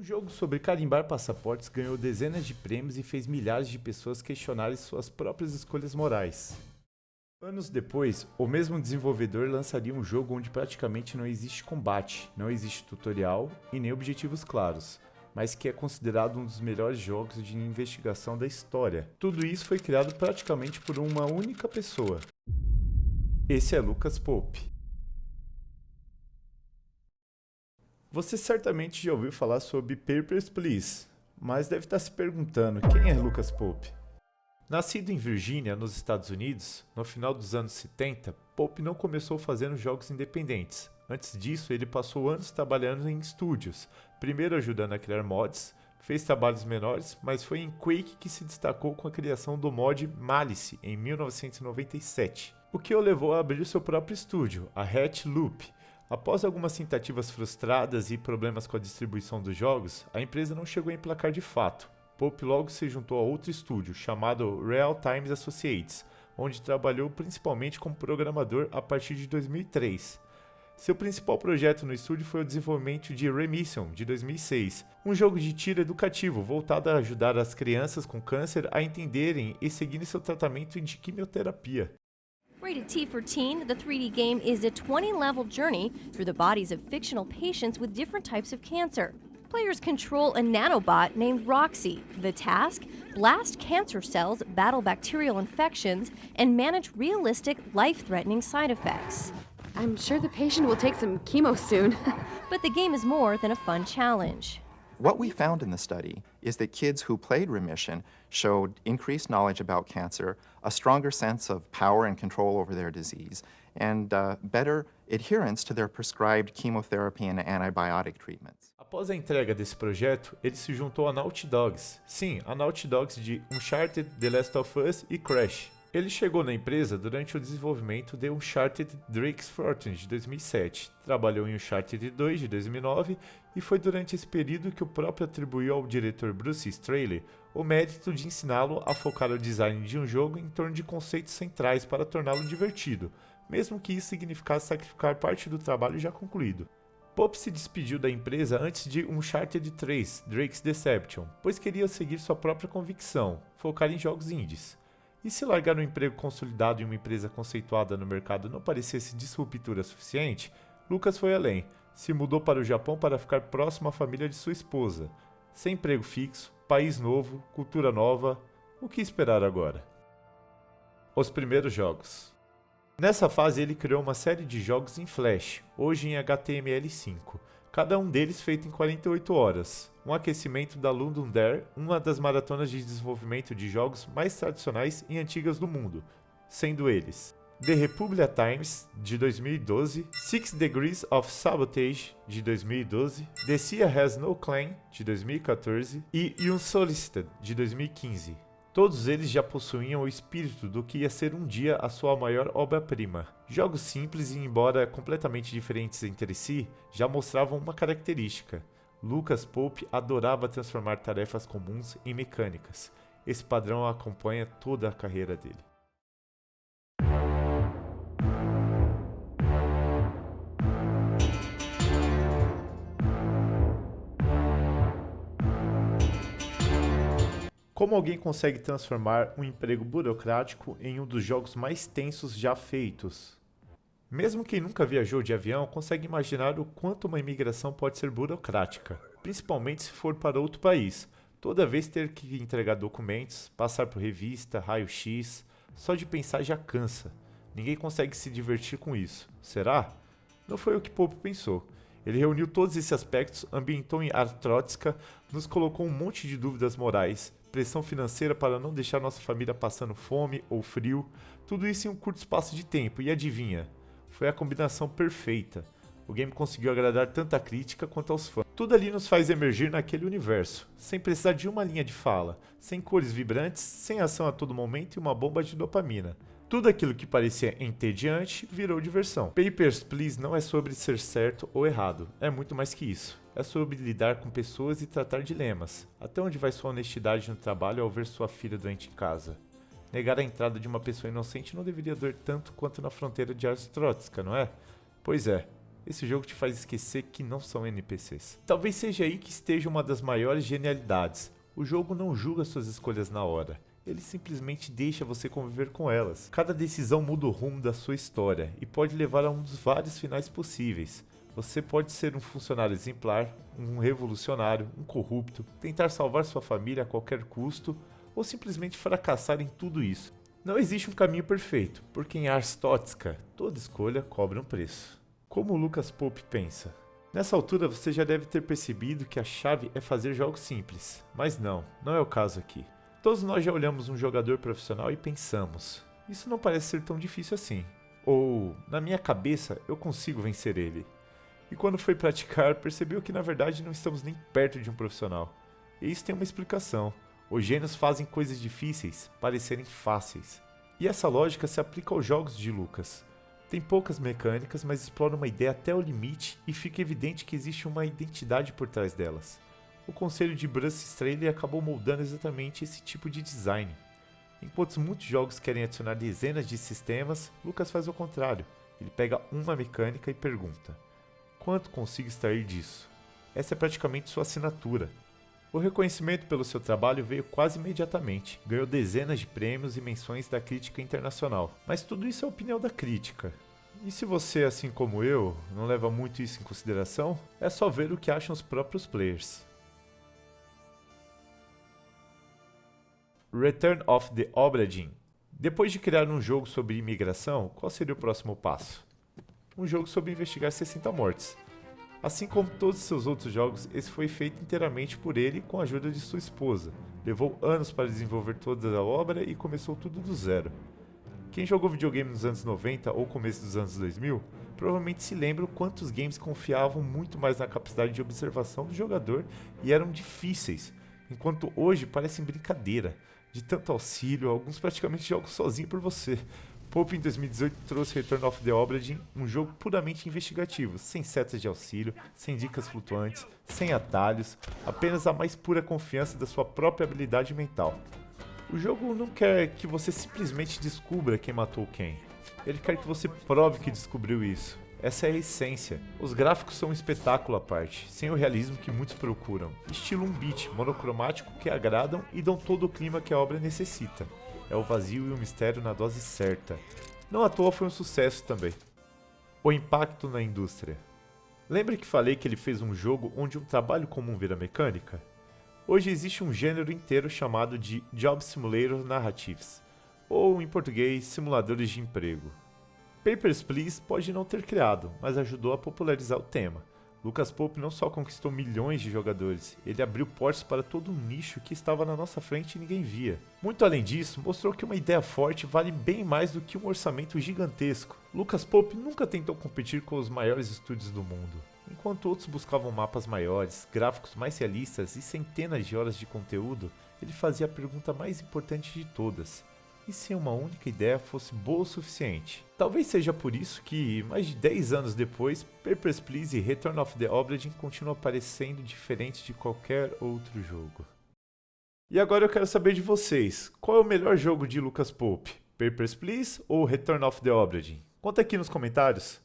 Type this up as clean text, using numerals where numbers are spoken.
jogo sobre carimbar passaportes ganhou dezenas de prêmios e fez milhares de pessoas questionarem suas próprias escolhas morais. Anos depois, o mesmo desenvolvedor lançaria um jogo onde praticamente não existe combate, não existe tutorial e nem objetivos claros, mas que é considerado um dos melhores jogos de investigação da história. Tudo isso foi criado praticamente por uma única pessoa. Esse é Lucas Pope. Você certamente já ouviu falar sobre Papers, Please, mas deve estar se perguntando quem é Lucas Pope. Nascido em Virgínia, nos Estados Unidos, no final dos anos 70, Pope não começou fazendo jogos independentes. Antes disso, ele passou anos trabalhando em estúdios, primeiro ajudando a criar mods, fez trabalhos menores, mas foi em Quake que se destacou com a criação do mod Malice em 1997, o que o levou a abrir seu próprio estúdio, a Hatch Loop. Após algumas tentativas frustradas e problemas com a distribuição dos jogos, a empresa não chegou a emplacar de fato. Pope logo se juntou a outro estúdio, chamado Real Time Associates, onde trabalhou principalmente como programador a partir de 2003. Seu principal projeto no estúdio foi o desenvolvimento de Remission, de 2006, um jogo de tiro educativo voltado a ajudar as crianças com câncer a entenderem e seguirem seu tratamento de quimioterapia. Rated T for teen, the 3D game is a 20-level journey through the bodies of fictional patients with different types of cancer. Players control a nanobot named Roxy. The task? Blast cancer cells, battle bacterial infections, and manage realistic, life-threatening side effects. I'm sure the patient will take some chemo soon. But the game is more than a fun challenge. What we found in the study is that kids who played Remission showed increased knowledge about cancer, a stronger sense of power and control over their disease, and better adherence to their prescribed chemotherapy and antibiotic treatments. Após a entrega desse projeto, ele se juntou a Naughty Dogs. Sim, a Naughty Dogs de Uncharted, The Last of Us e Crash. Ele chegou na empresa durante o desenvolvimento de Uncharted Drake's Fortune de 2007, trabalhou em Uncharted 2 de 2009 e foi durante esse período que o próprio atribuiu ao diretor Bruce Straley o mérito de ensiná-lo a focar o design de um jogo em torno de conceitos centrais para torná-lo divertido, mesmo que isso significasse sacrificar parte do trabalho já concluído. Pope se despediu da empresa antes de Uncharted 3, Drake's Deception, pois queria seguir sua própria convicção, focar em jogos indies. E se largar um emprego consolidado em uma empresa conceituada no mercado não parecesse disruptura suficiente, Lucas foi além. Se mudou para o Japão para ficar próximo à família de sua esposa. Sem emprego fixo, país novo, cultura nova, o que esperar agora? Os primeiros jogos. Nessa fase ele criou uma série de jogos em Flash, hoje em HTML5, cada um deles feito em 48 horas, um aquecimento da London Dare, uma das maratonas de desenvolvimento de jogos mais tradicionais e antigas do mundo, sendo eles The Republic Times, de 2012, 6 Degrees of Sabotage, de 2012, The Sea Has No Claim, de 2014 e Unsolicited, de 2015. Todos eles já possuíam o espírito do que ia ser um dia a sua maior obra-prima. Jogos simples e, embora completamente diferentes entre si, já mostravam uma característica. Lucas Pope adorava transformar tarefas comuns em mecânicas. Esse padrão acompanha toda a carreira dele. Como alguém consegue transformar um emprego burocrático em um dos jogos mais tensos já feitos? Mesmo quem nunca viajou de avião consegue imaginar o quanto uma imigração pode ser burocrática, principalmente se for para outro país. Toda vez ter que entregar documentos, passar por revista, raio-x, só de pensar já cansa. Ninguém consegue se divertir com isso. Será? Não foi o que Pope pensou. Ele reuniu todos esses aspectos, ambientou em Artrótica, nos colocou um monte de dúvidas morais, pressão financeira para não deixar nossa família passando fome ou frio, tudo isso em um curto espaço de tempo, e adivinha? Foi a combinação perfeita. O game conseguiu agradar tanto a crítica quanto aos fãs. Tudo ali nos faz emergir naquele universo, sem precisar de uma linha de fala, sem cores vibrantes, sem ação a todo momento e uma bomba de dopamina. Tudo aquilo que parecia entediante virou diversão. Papers, Please não é sobre ser certo ou errado, é muito mais que isso. É sobre lidar com pessoas e tratar dilemas. Até onde vai sua honestidade no trabalho ao ver sua filha doente em casa? Negar a entrada de uma pessoa inocente não deveria doer tanto quanto na fronteira de Arstrótica, não é? Pois é, Esse jogo te faz esquecer que não são NPCs. Talvez seja aí que esteja uma das maiores genialidades. O jogo não julga suas escolhas na hora. Ele simplesmente deixa você conviver com elas. Cada decisão muda o rumo da sua história e pode levar a um dos vários finais possíveis. Você pode ser um funcionário exemplar, um revolucionário, um corrupto, tentar salvar sua família a qualquer custo ou simplesmente fracassar em tudo isso. Não existe um caminho perfeito, porque em Ars Toxica, toda escolha cobra um preço. Como o Lucas Pope pensa? Nessa altura você já deve ter percebido que a chave é fazer jogos simples, mas não é o caso aqui. Todos nós já olhamos um jogador profissional e pensamos, isso não parece ser tão difícil assim. Ou, na minha cabeça, eu consigo vencer ele. E quando foi praticar, percebeu que na verdade não estamos nem perto de um profissional. E isso tem uma explicação. Os gênios fazem coisas difíceis parecerem fáceis. E essa lógica se aplica aos jogos de Lucas. Tem poucas mecânicas, mas explora uma ideia até o limite e fica evidente que existe uma identidade por trás delas. O conselho de Bruce Straley acabou moldando exatamente esse tipo de design. Enquanto muitos jogos querem adicionar dezenas de sistemas, Lucas faz o contrário. Ele pega uma mecânica e pergunta: quanto consigo extrair disso? Essa é praticamente sua assinatura. O reconhecimento pelo seu trabalho veio quase imediatamente, ganhou dezenas de prêmios e menções da crítica internacional. Mas tudo isso é opinião da crítica. E se você, assim como eu, não leva muito isso em consideração, é só ver o que acham os próprios players. Return of the Obra Dinn. Depois de criar um jogo sobre imigração, qual seria o próximo passo? Um jogo sobre investigar 60 mortes. Assim como todos os seus outros jogos, esse foi feito inteiramente por ele com a ajuda de sua esposa. Levou anos para desenvolver toda a obra e começou tudo do zero. Quem jogou videogame nos anos 90 ou começo dos anos 2000, provavelmente se lembra o quanto os games confiavam muito mais na capacidade de observação do jogador e eram difíceis, enquanto hoje parecem brincadeira. De tanto auxílio, alguns praticamente jogam sozinho por você. Pope em 2018 trouxe Return of the Obra Dinn, um jogo puramente investigativo, sem setas de auxílio, sem dicas flutuantes, sem atalhos, apenas a mais pura confiança da sua própria habilidade mental. O jogo não quer que você simplesmente descubra quem matou quem. Ele quer que você prove que descobriu isso. Essa é a essência. Os gráficos são um espetáculo à parte, sem o realismo que muitos procuram. Estilo 1-bit, monocromático que agradam e dão todo o clima que a obra necessita. É o vazio e o mistério na dose certa. Não à toa foi um sucesso também. O impacto na indústria. Lembra que falei que ele fez um jogo onde um trabalho comum vira mecânica? Hoje existe um gênero inteiro chamado de Job Simulator Narratives, ou em português, simuladores de emprego. Papers, Please pode não ter criado, mas ajudou a popularizar o tema. Lucas Pope não só conquistou milhões de jogadores, ele abriu portas para todo um nicho que estava na nossa frente e ninguém via. Muito além disso, mostrou que uma ideia forte vale bem mais do que um orçamento gigantesco. Lucas Pope nunca tentou competir com os maiores estúdios do mundo. Enquanto outros buscavam mapas maiores, gráficos mais realistas e centenas de horas de conteúdo, ele fazia a pergunta mais importante de todas: e se uma única ideia fosse boa o suficiente? Talvez seja por isso que, mais de 10 anos depois, Papers, Please e Return of the Obra Dinn continuam aparecendo diferentes de qualquer outro jogo. E agora eu quero saber de vocês, qual é o melhor jogo de Lucas Pope? Papers, Please ou Return of the Obra Dinn? Conta aqui nos comentários.